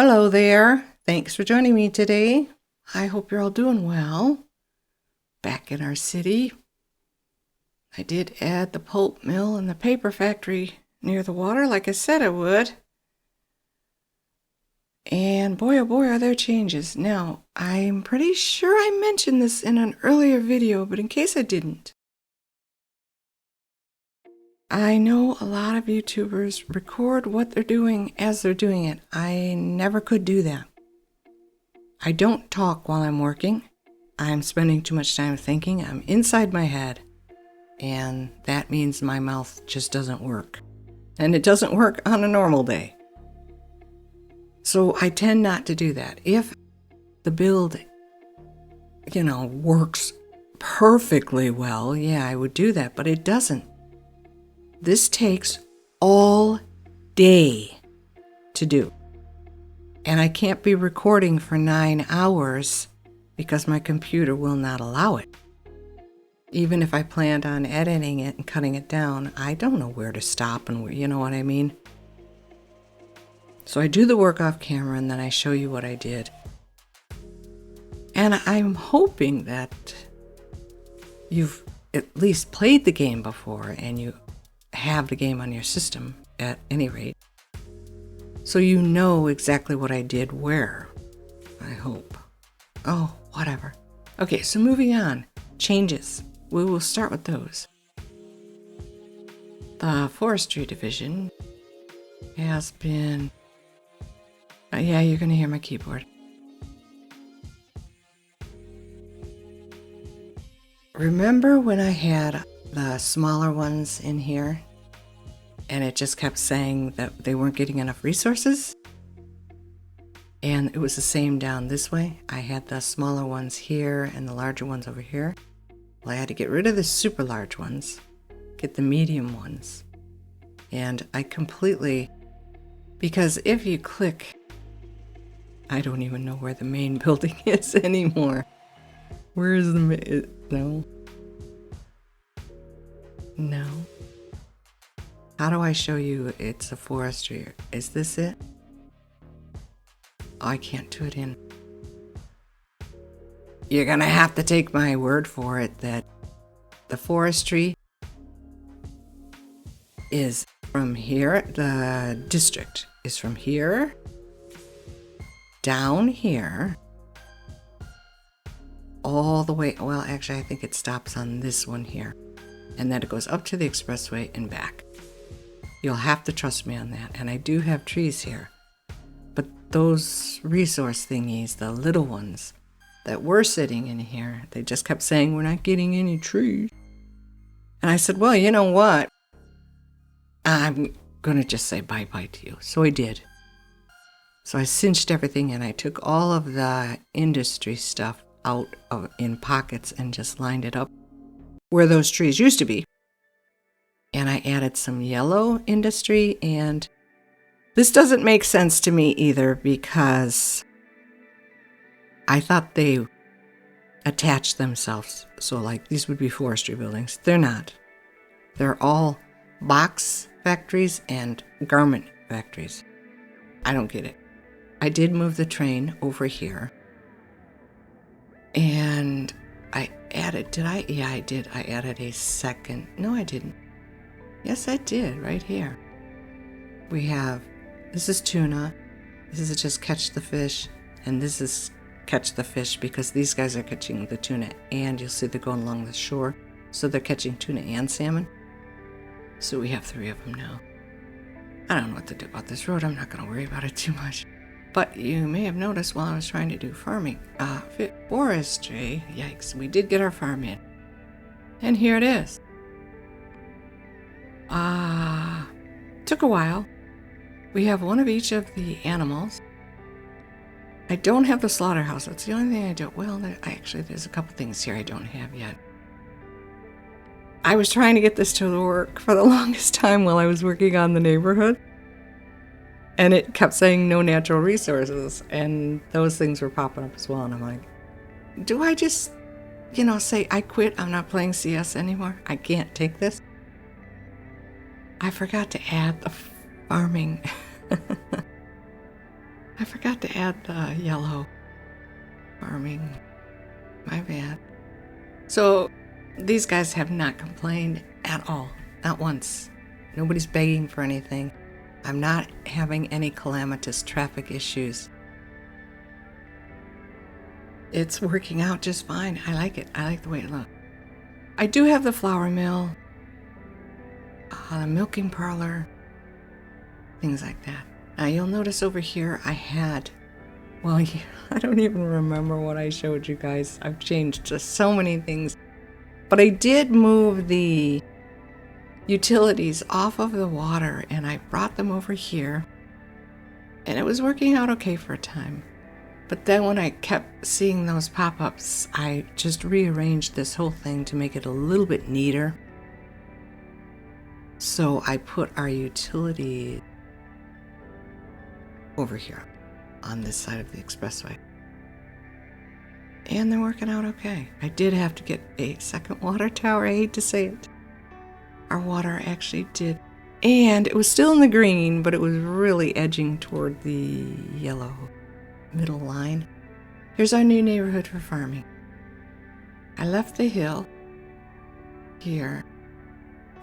Hello there. Thanks for joining me today. I hope you're all doing well. Back in our city. I did add the pulp mill and the paper factory near the water like I said I would. And boy oh boy are there changes. Now, I'm pretty sure I mentioned this in an earlier video, but in case I didn't. I know a lot of YouTubers record what they're doing as they're doing it. I never could do that. I don't talk while I'm working. I'm spending too much time thinking. I'm inside my head. And that means my mouth just doesn't work. And it doesn't work on a normal day. So I tend not to do that. If the build, works perfectly well, yeah, I would do that, but it doesn't. This takes all day to do. And I can't be recording for 9 hours because my computer will not allow it. Even if I planned on editing it and cutting it down, I don't know where to stop and where, you know what I mean? So I do the work off camera and then I show you what I did. And I'm hoping that you've at least played the game before and you have the game on your system at any rate. So you know exactly what I did where, I hope. Oh, whatever. Okay, so moving on. Changes. We will start with those. The forestry division has been... yeah, you're going to hear my keyboard. Remember when I had the smaller ones in here and it just kept saying that they weren't getting enough resources? And it was the same down this way. I had the smaller ones here and the larger ones over here. Well, I had to get rid of the super large ones, get the medium ones. And I completely, because if you click, I don't even know where the main building is anymore. Where is the no. No. How do I show you it's a forestry? Is this it? Oh, I can't do it in. You're gonna have to take my word for it that the forestry is from here. The district is from here down here all the way. Well, actually, I think it stops on this one here. And then it goes up to the expressway and back. You'll have to trust me on that. And I do have trees here. But those resource thingies, the little ones that were sitting in here, they just kept saying, we're not getting any trees. And I said, well, you know what? I'm going to just say bye-bye to you. So I did. So I cinched everything and I took all of the industry stuff out in pockets and just lined it up where those trees used to be. And I added some yellow industry, and this doesn't make sense to me either because I thought they attached themselves. So like these would be forestry buildings. They're not. They're all box factories and garment factories. I don't get it. I did move the train over here. And I added, did I? Yeah, I did. I added a second. No, I didn't. Yes, I did, right here. We have, this is tuna. This is just catch the fish. And this is catch the fish because these guys are catching the tuna. And you'll see they're going along the shore. So they're catching tuna and salmon. So we have 3 of them now. I don't know what to do about this road. I'm not going to worry about it too much. But you may have noticed while I was trying to do farming, forestry, yikes, we did get our farm in. And here it is. Took a while. We have one of each of the animals. I don't have the slaughterhouse. That's the only thing I don't. Well, there's a couple things here I don't have yet. I was trying to get this to work for the longest time while I was working on the neighborhood. And it kept saying no natural resources. And those things were popping up as well. And I'm like, do I just, say I quit? I'm not playing CS anymore. I can't take this. I forgot to add the farming. I forgot to add the yellow farming. My bad. So these guys have not complained at all. Not once. Nobody's begging for anything. I'm not having any calamitous traffic issues. It's working out just fine. I like it. I like the way it looks. I do have the flour mill, the milking parlor, things like that. Now you'll notice over here I had, well, I don't even remember what I showed you guys. I've changed just so many things. But I did move the utilities off of the water and I brought them over here. And it was working out okay for a time. But then when I kept seeing those pop-ups, I just rearranged this whole thing to make it a little bit neater. So I put our utility over here on this side of the expressway. And they're working out okay. I did have to get a second water tower. I hate to say it. Our water actually did. And it was still in the green, but it was really edging toward the yellow middle line. Here's our new neighborhood for farming. I left the hill here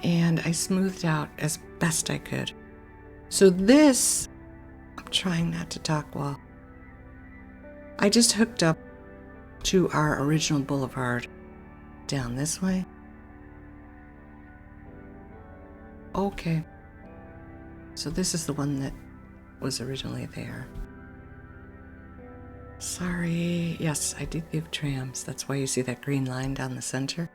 and I smoothed out as best I could. So this, I'm trying not to talk while I just hooked up to our original boulevard down this way. Okay. So this is the one that was originally there. Sorry. Yes, I did give trams. That's why you see that green line down the center.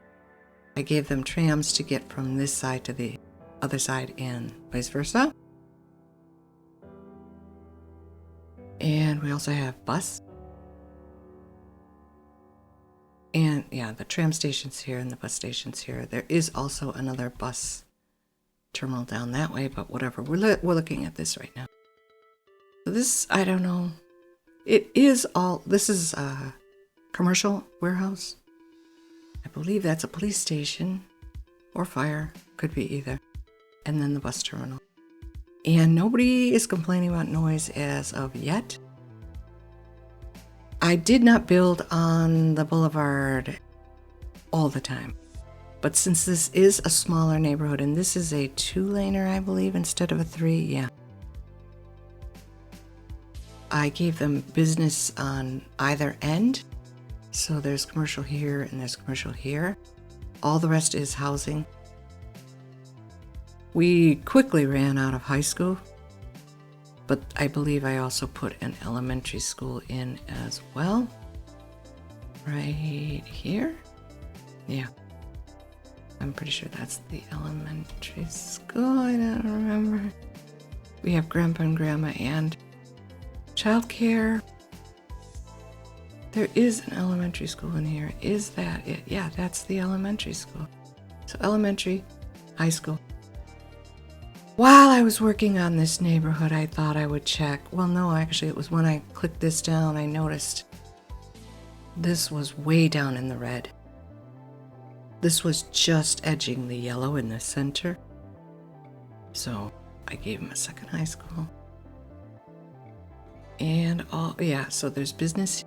I gave them trams to get from this side to the other side and vice versa. And we also have bus. And yeah, the tram station's here and the bus station's here. There is also another bus terminal down that way, but whatever. We're looking at this right now. So this, I don't know. It is all, this is a commercial warehouse. I believe that's a police station or fire, could be either. And then the bus terminal. And nobody is complaining about noise as of yet. I did not build on the boulevard all the time. But since this is a smaller neighborhood, and this is a 2-laner, I believe, instead of a 3, yeah. I gave them business on either end. So there's commercial here and there's commercial here. All the rest is housing. We quickly ran out of high school, but I believe I also put an elementary school in as well. Right here? Yeah. I'm pretty sure that's the elementary school. I don't remember. We have grandpa and grandma and childcare. There is an elementary school in here. Is that it? Yeah, that's the elementary school. So elementary, high school. While I was working on this neighborhood, I thought I would check. Well, no, actually, it was when I clicked this down, I noticed this was way down in the red. This was just edging the yellow in the center. So I gave him a second high school. And all, yeah, so there's business.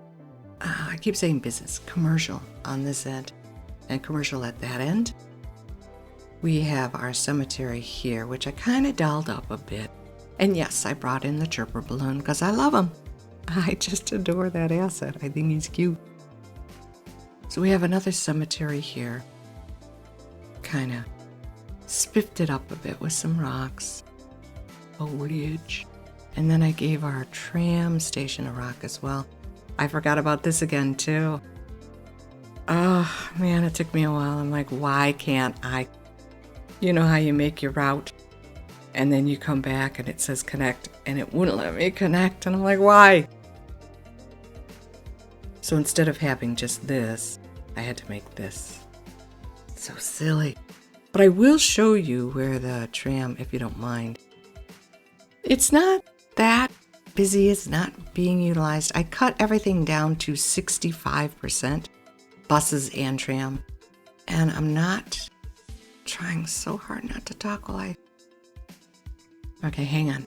I keep saying business, commercial on this end and commercial at that end. We have our cemetery here, which I kind of dolled up a bit. And yes, I brought in the chirper balloon because I love him. I just adore that asset. I think he's cute. So we have another cemetery here. Kind of spiffed it up a bit with some rocks, foliage. And then I gave our tram station a rock as well. I forgot about this again too. Oh man, it took me a while. I'm like, why can't I? You know how you make your route and then you come back and it says connect and it wouldn't let me connect. And I'm like, why? So instead of having just this, I had to make this. So silly. But I will show you where the tram, if you don't mind. It's not that busy. It's not being utilized. I cut everything down to 65%, buses and tram. And I'm not trying so hard not to talk while I... Okay, hang on.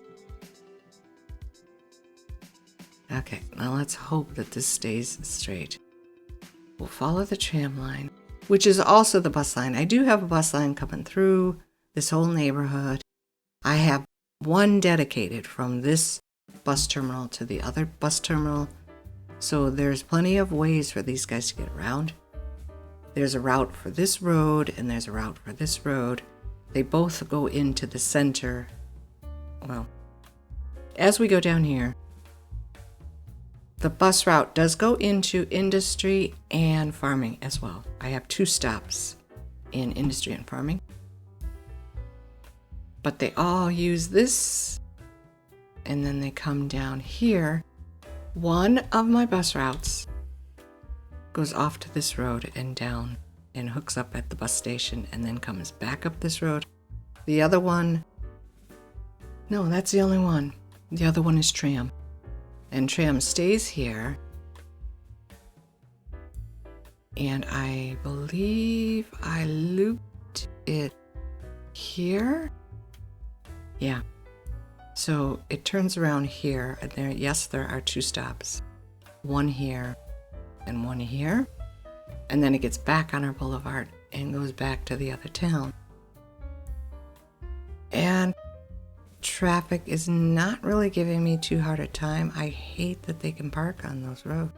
Okay, now let's hope that this stays straight. We'll follow the tram line, which is also the bus line. I do have a bus line coming through this whole neighborhood. I have one dedicated from this bus terminal to the other bus terminal. So there's plenty of ways for these guys to get around. There's a route for this road and there's a route for this road. They both go into the center. Well, as we go down here, the bus route does go into industry and farming as well. I have 2 stops in industry and farming. But they all use this, and then they come down here. One of my bus routes goes off to this road and down and hooks up at the bus station and then comes back up this road. The other one, no, that's the only one. The other one is tram. And tram stays here. And I believe I looped it here. Yeah. So it turns around here. And there, yes, there are 2 stops. One here and one here. And then it gets back on our boulevard and goes back to the other town. And traffic is not really giving me too hard a time. I hate that they can park on those roads.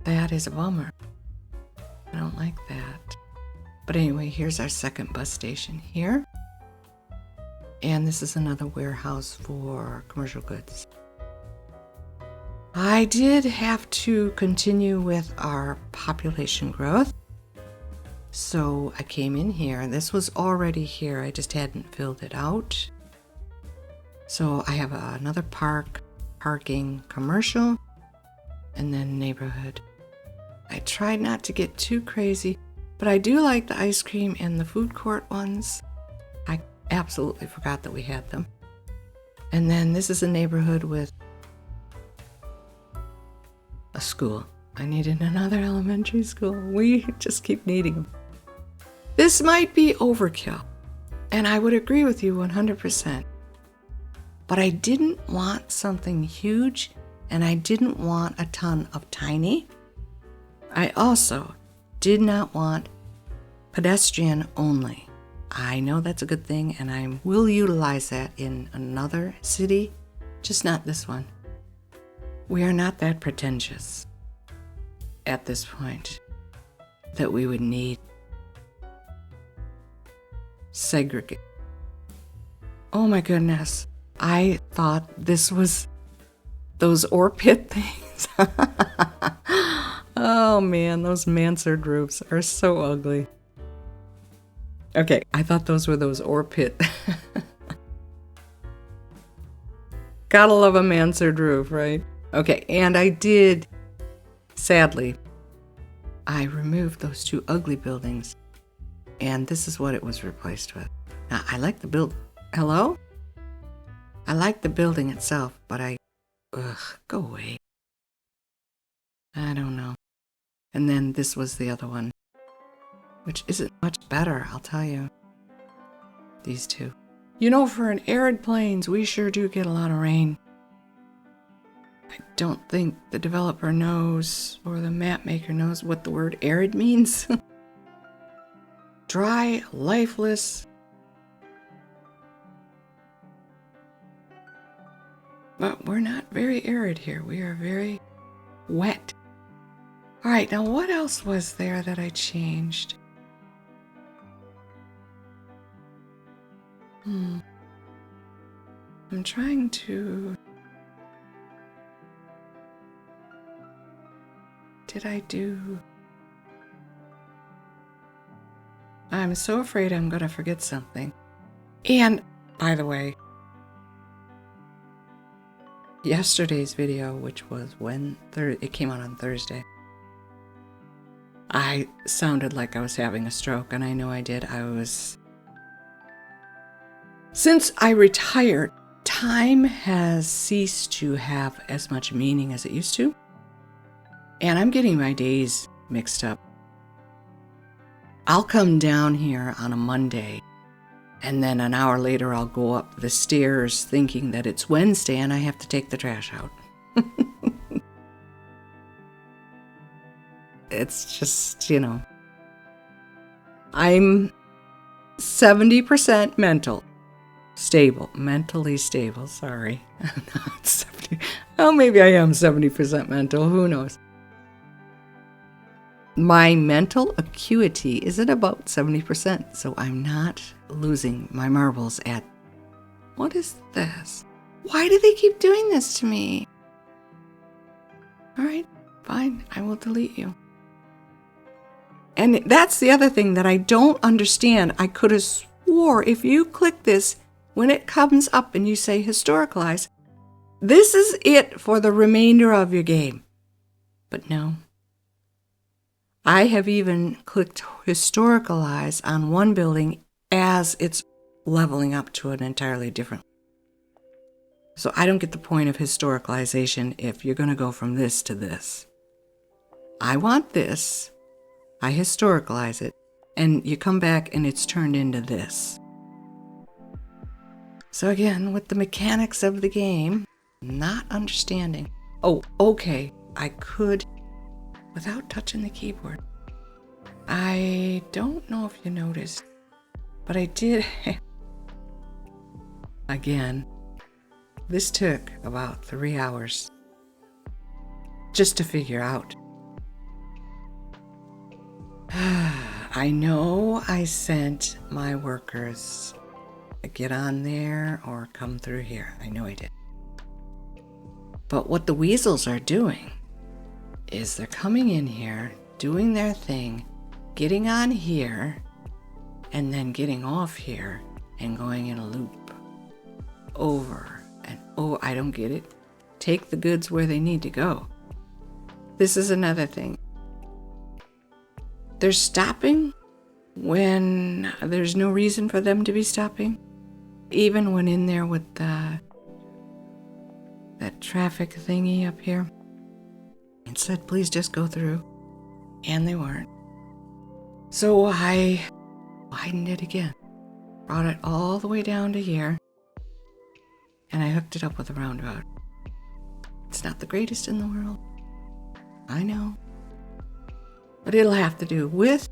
That is a bummer. I don't like that. But anyway, here's our second bus station here. And this is another warehouse for commercial goods. I did have to continue with our population growth. So I came in here. This was already here. I just hadn't filled it out. So I have another parking, commercial, and then neighborhood. I tried not to get too crazy, but I do like the ice cream and the food court ones. I absolutely forgot that we had them. And then this is a neighborhood with a school. I needed another elementary school. We just keep needing them. This might be overkill, and I would agree with you 100%. But I didn't want something huge, and I didn't want a ton of tiny. I also did not want pedestrian only. I know that's a good thing, and I will utilize that in another city, just not this one. We are not that pretentious at this point that we would need segregate. Oh my goodness. I thought this was those ore pit things. Oh man, those mansard roofs are so ugly. Okay, I thought those were those ore pit. Gotta love a mansard roof, right? Okay, and I did, sadly, I removed those 2 ugly buildings. And this is what it was replaced with. Now, I like the Hello? I like the building itself, but go away. I don't know. And then this was the other one, which isn't much better, I'll tell you. These 2. You know, for an arid plains, we sure do get a lot of rain. I don't think the developer knows, or the map maker knows, what the word arid means. Dry, lifeless. But we're not very arid here. We are very wet. All right, now what else was there that I changed? I'm trying to... Did I do... I'm so afraid I'm going to forget something. And, by the way, yesterday's video, which was it came out on Thursday, I sounded like I was having a stroke, and I know I did. Since I retired, time has ceased to have as much meaning as it used to, and I'm getting my days mixed up. I'll come down here on a Monday And then an hour later, I'll go up the stairs thinking that it's Wednesday and I have to take the trash out. It's just, I'm 70% mentally stable, sorry. Not 70. Oh, maybe I am 70% mental, who knows. My mental acuity is at about 70%, so I'm not losing my marbles at, what is this? Why do they keep doing this to me? All right, fine, I will delete you. And that's the other thing that I don't understand. I could have swore if you click this, when it comes up and you say historicalize, this is it for the remainder of your game. But no. I have even clicked historicalize on one building as it's leveling up to an entirely different. So I don't get the point of historicalization if you're going to go from this to this. I want this. I historicalize it, and you come back and it's turned into this. So again, with the mechanics of the game, not understanding. Oh, okay, I could, without touching the keyboard. I don't know if you noticed, but I did. Again, this took about 3 hours just to figure out. I know I sent my workers to get on there or come through here. I know I did. But what the weasels are doing is they're coming in here, doing their thing, getting on here, and then getting off here and going in a loop. Over and over. I don't get it. Take the goods where they need to go. This is another thing. They're stopping when there's no reason for them to be stopping. Even when in there with that traffic thingy up here. It said, please just go through. And they weren't. So I widened it again. Brought it all the way down to here. And I hooked it up with a roundabout. It's not the greatest in the world. I know. But it'll have to do with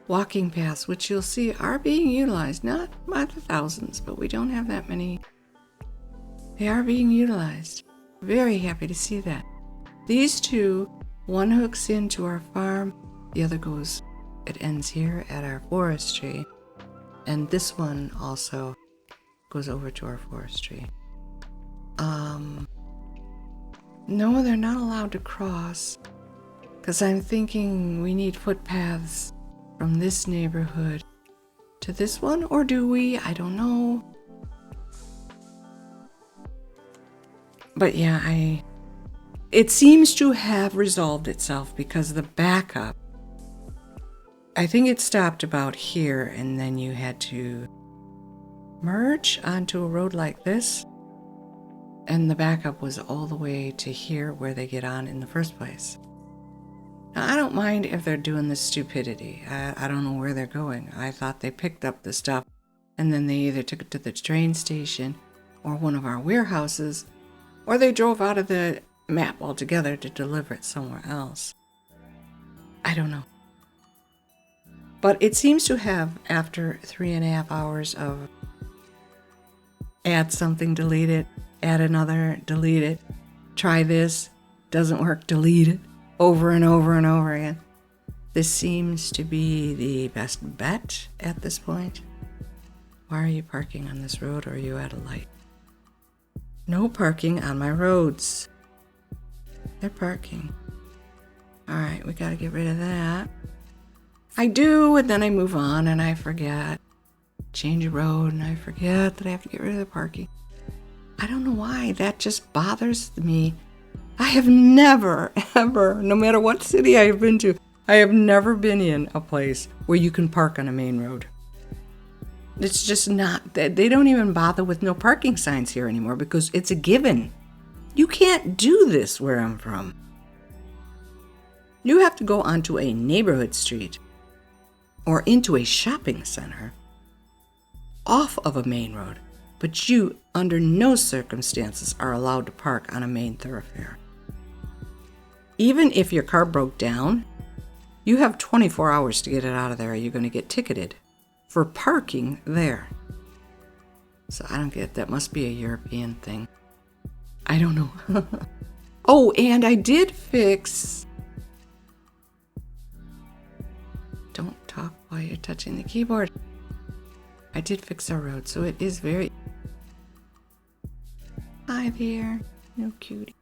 walking paths, which you'll see are being utilized. Not by the thousands, but we don't have that many. They are being utilized. Very happy to see that. These two, one hooks into our farm, the other it ends here at our forestry. And this one also goes over to our forestry. No, they're not allowed to cross. Because I'm thinking we need footpaths from this neighborhood to this one, or do we? I don't know. But yeah, it seems to have resolved itself because the backup, I think it stopped about here and then you had to merge onto a road like this. And the backup was all the way to here where they get on in the first place. Now, I don't mind if they're doing this stupidity. I don't know where they're going. I thought they picked up the stuff and then they either took it to the train station or one of our warehouses, or they drove out of the map altogether to deliver it somewhere else. I don't know. But it seems to have, after 3.5 hours of add something, delete it, add another, delete it, try this, doesn't work, delete it, over and over and over again. This seems to be the best bet at this point. Why are you parking on this road, or are you at a light? No parking on my roads. They're parking. All right, we gotta get rid of that. I do, and then I move on and I forget. Change a road and I forget that I have to get rid of the parking. I don't know why, that just bothers me. I have never, ever, no matter what city I have been to, I have never been in a place where you can park on a main road. It's just not, they don't even bother with no parking signs here anymore because it's a given. You can't do this where I'm from. You have to go onto a neighborhood street or into a shopping center off of a main road, but you, under no circumstances, are allowed to park on a main thoroughfare. Even if your car broke down, you have 24 hours to get it out of there, or you're going to get ticketed for parking there. So I don't get, that must be a European thing. I don't know. Oh, and I did fix... Don't talk while you're touching the keyboard. I did fix our road, so it is very... Hi there, no cutie.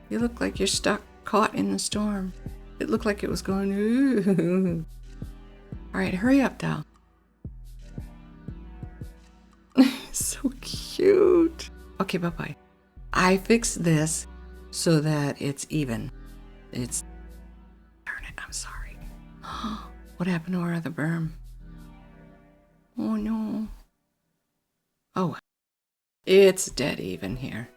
You look like you're stuck, caught in the storm. It looked like it was going, ooh. All right, hurry up, Doll. So cute. Okay, bye-bye. I fixed this so that it's even. It's... Darn it, I'm sorry. What happened to our other berm? Oh, no. Oh, it's dead even here.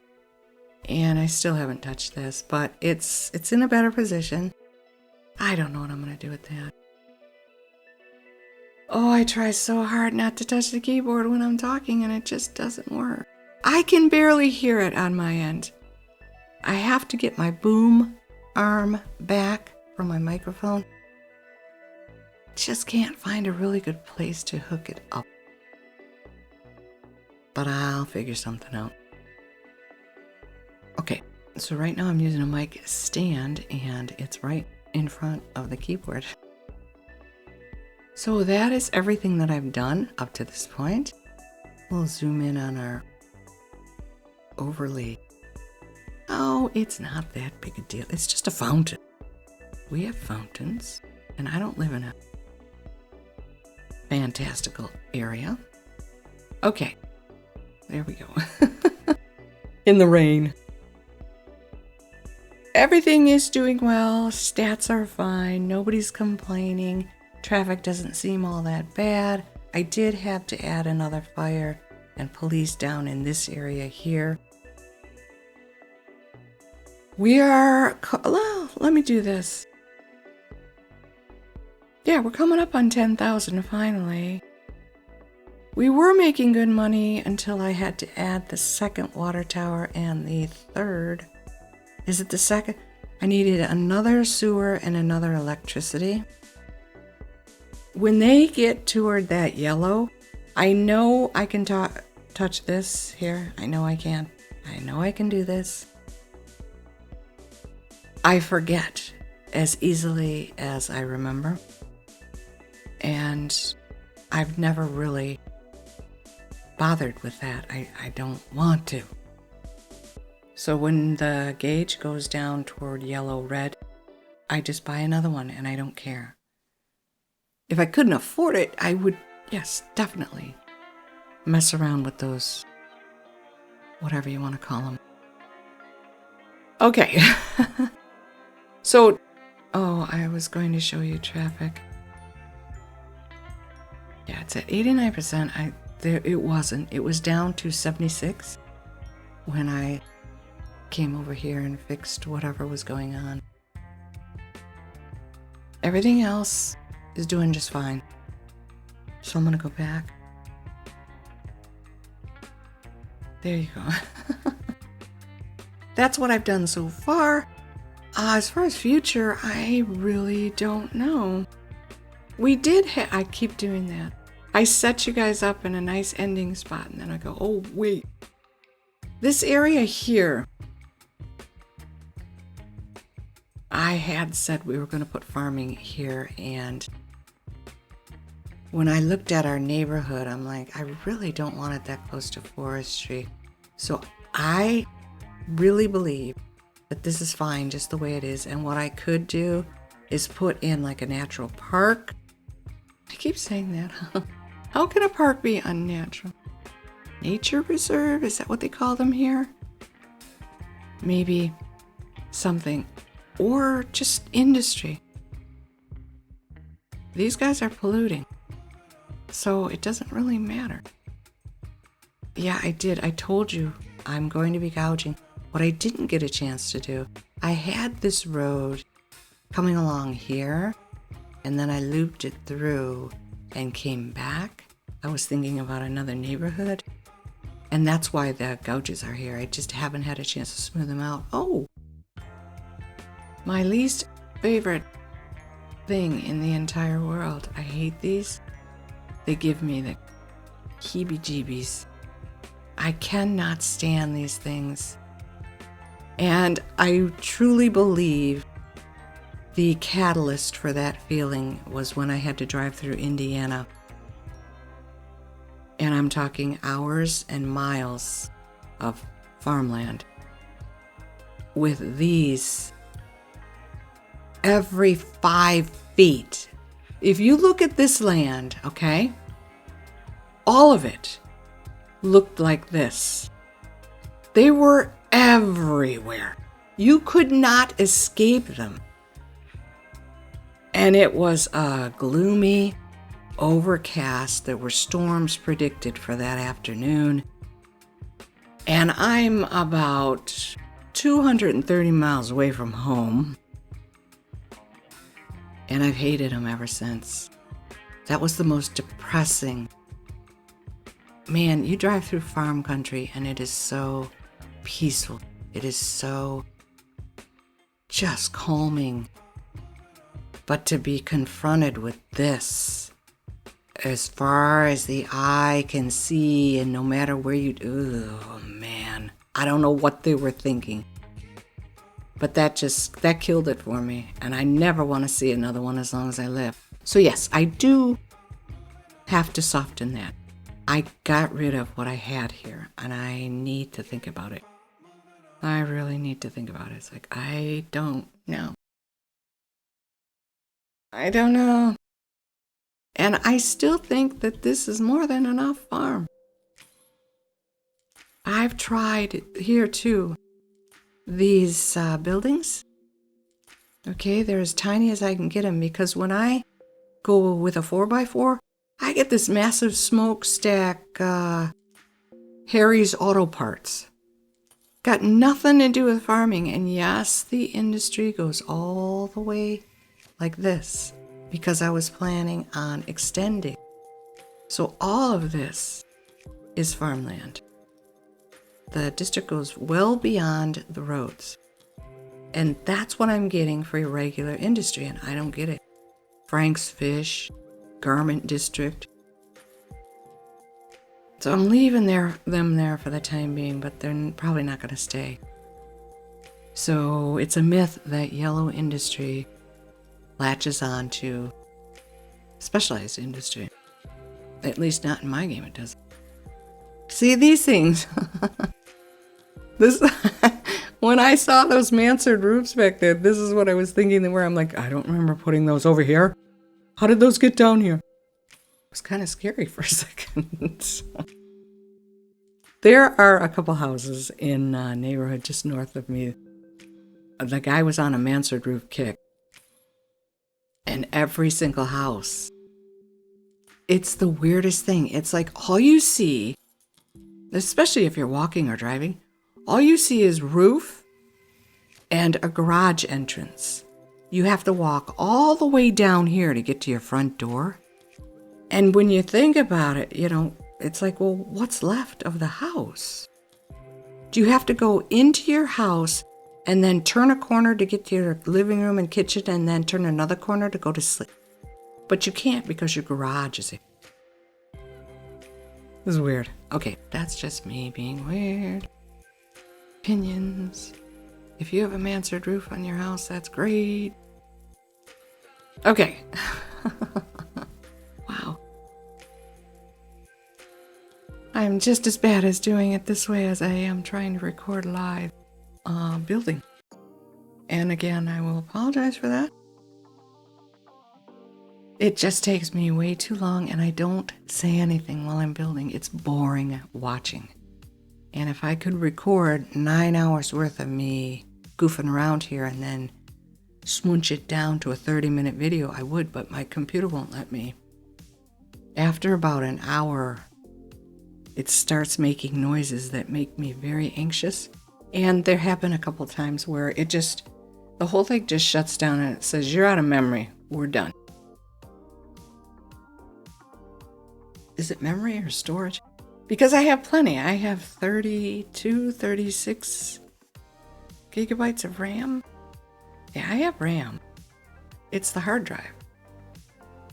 And I still haven't touched this, but it's in a better position. I don't know what I'm going to do with that. Oh, I try so hard not to touch the keyboard when I'm talking, and it just doesn't work. I can barely hear it on my end. I have to get my boom arm back from my microphone. Just can't find a really good place to hook it up. But I'll figure something out. Okay, so right now I'm using a mic stand, and it's right in front of the keyboard. So that is everything that I've done up to this point. We'll zoom in on our overlay. Oh, it's not that big a deal. It's just a fountain. We have fountains, and I don't live in a fantastical area. Okay, there we go. In the rain. Everything is doing well. Stats are fine. Nobody's complaining. Traffic doesn't seem all that bad. I did have to add another fire and police down in this area here. We are... Well, let me do this. Yeah, we're coming up on 10,000 finally. We were making good money until I had to add the second water tower and the third. Is it the second? I needed another sewer and another electricity. When they get toward that yellow, I know I can touch this here. I know I can. I know I can do this. I forget as easily as I remember. And I've never really bothered with that. I don't want to. So when the gauge goes down toward yellow-red, I just buy another one and I don't care. If I couldn't afford it, I would, yes, definitely mess around with those, whatever you want to call them. Okay. So, oh, I was going to show you traffic. Yeah, it's at 89%. It wasn't. It was down to 76 when I came over here and fixed whatever was going on. Everything else is doing just fine. So I'm gonna go back. There you go. That's what I've done so far. As far as future, I really don't know. We did I keep doing that. I set you guys up in a nice ending spot, and then I go, oh, wait. This area here, I had said we were going to put farming here, and when I looked at our neighborhood, I'm like, I really don't want it that close to forestry. So I really believe that this is fine just the way it is, and what I could do is put in like a natural park. I keep saying that. How can a park be unnatural? Nature reserve? Is that what they call them here? Maybe something. Or just industry. These guys are polluting. So it doesn't really matter. Yeah, I did. I told you I'm going to be gouging. What I didn't get a chance to do, I had this road coming along here, and then I looped it through and came back. I was thinking about another neighborhood. And that's why the gouges are here. I just haven't had a chance to smooth them out. Oh, my least favorite thing in the entire world. I hate these. They give me the heebie-jeebies. I cannot stand these things. And I truly believe the catalyst for that feeling was when I had to drive through Indiana. And I'm talking hours and miles of farmland with these every 5 feet. If you look at this land, okay, all of it looked like this. They were everywhere. You could not escape them. And it was gloomy, overcast. There were storms predicted for that afternoon. And I'm about 230 miles away from home. And I've hated them ever since. That was the most depressing. Man, you drive through farm country and it is so peaceful. It is so just calming. But to be confronted with this, as far as the eye can see, and no matter where you, oh man, I don't know what they were thinking. But that killed it for me, and I never want to see another one as long as I live. So yes, I do have to soften that. I got rid of what I had here, and I need to think about it. I really need to think about it. It's like, I don't know. I don't know. And I still think that this is more than enough farm. I've tried here too. These buildings, okay, they're as tiny as I can get them, because when I go with a 4x4, I get this massive smokestack Harry's Auto Parts. Got nothing to do with farming, and yes, the industry goes all the way like this, because I was planning on extending. So all of this is farmland. The district goes well beyond the roads. And that's what I'm getting for irregular industry, and I don't get it. Frank's Fish, Garment District. So I'm leaving them there for the time being, but they're probably not going to stay. So it's a myth that yellow industry latches on to specialized industry. At least not in my game, it doesn't. See, these things... When I saw those mansard roofs back there, this is what I was thinking they were. I'm like, I don't remember putting those over here. How did those get down here? It was kind of scary for a second. There are a couple houses in a neighborhood just north of me. The guy was on a mansard roof kick. And every single house, it's the weirdest thing. It's like all you see, especially if you're walking or driving, all you see is roof and a garage entrance. You have to walk all the way down here to get to your front door. And when you think about it, it's like, well, what's left of the house? Do you have to go into your house and then turn a corner to get to your living room and kitchen and then turn another corner to go to sleep? But you can't because your garage is here. This is weird. Okay, that's just me being weird. Opinions. If you have a mansard roof on your house, that's great. Okay. Wow. I'm just as bad as doing it this way as I am trying to record live building. And again, I will apologize for that. It just takes me way too long, and I don't say anything while I'm building. It's boring watching. And if I could record 9 hours worth of me goofing around here and then smooch it down to a 30-minute video, I would, but my computer won't let me. After about an hour, it starts making noises that make me very anxious. And there have been a couple times where the whole thing just shuts down and it says, you're out of memory, we're done. Is it memory or storage? Because I have plenty. I have 32, 36 gigabytes of RAM. Yeah, I have RAM. It's the hard drive.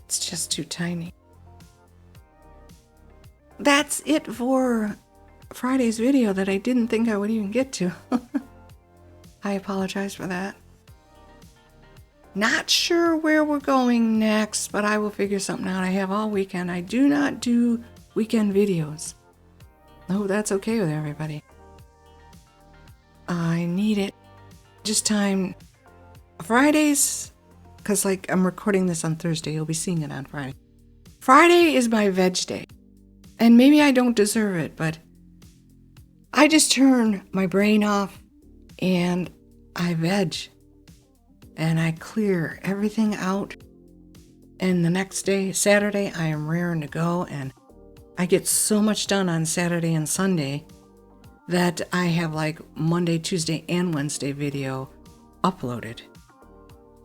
It's just too tiny. That's it for Friday's video that I didn't think I would even get to. I apologize for that. Not sure where we're going next, but I will figure something out. I have all weekend. I do not do weekend videos. Oh, that's okay with everybody. I need it. Just time. Fridays, because like I'm recording this on Thursday. You'll be seeing it on Friday. Friday is my veg day. And maybe I don't deserve it, but I just turn my brain off and I veg. And I clear everything out. And the next day, Saturday, I am raring to go. And I get so much done on Saturday and Sunday that I have like Monday, Tuesday, and Wednesday video uploaded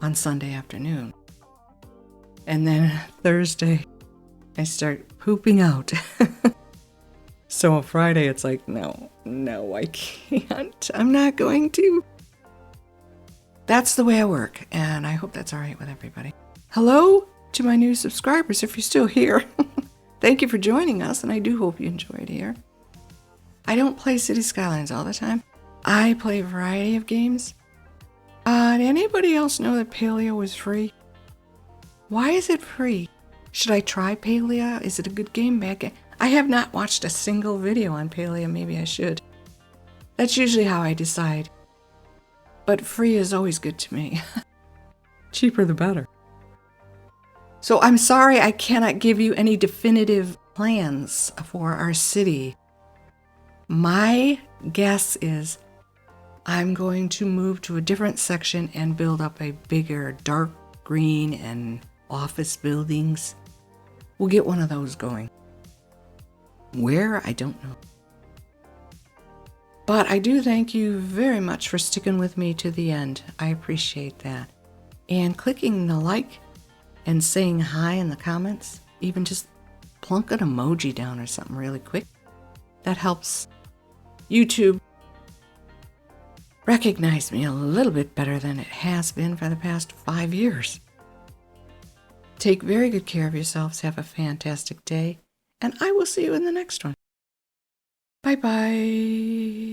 on Sunday afternoon. And then Thursday, I start pooping out. So on Friday, it's like, no, I can't. I'm not going to. That's the way I work, and I hope that's all right with everybody. Hello to my new subscribers, if you're still here. Thank you for joining us, and I do hope you enjoyed here. I don't play City Skylines all the time. I play a variety of games. Did anybody else know that Paleo is free? Why is it free? Should I try Paleo? Is it a good game back? I have not watched a single video on Paleo. Maybe I should. That's usually how I decide. But free is always good to me. Cheaper the better. So I'm sorry I cannot give you any definitive plans for our city. My guess is I'm going to move to a different section and build up a bigger dark green and office buildings. We'll get one of those going. Where? I don't know. But I do thank you very much for sticking with me to the end. I appreciate that. And clicking the like and saying hi in the comments, even just plunk an emoji down or something really quick. That helps YouTube recognize me a little bit better than it has been for the past 5 years. Take very good care of yourselves. Have a fantastic day. And I will see you in the next one. Bye-bye.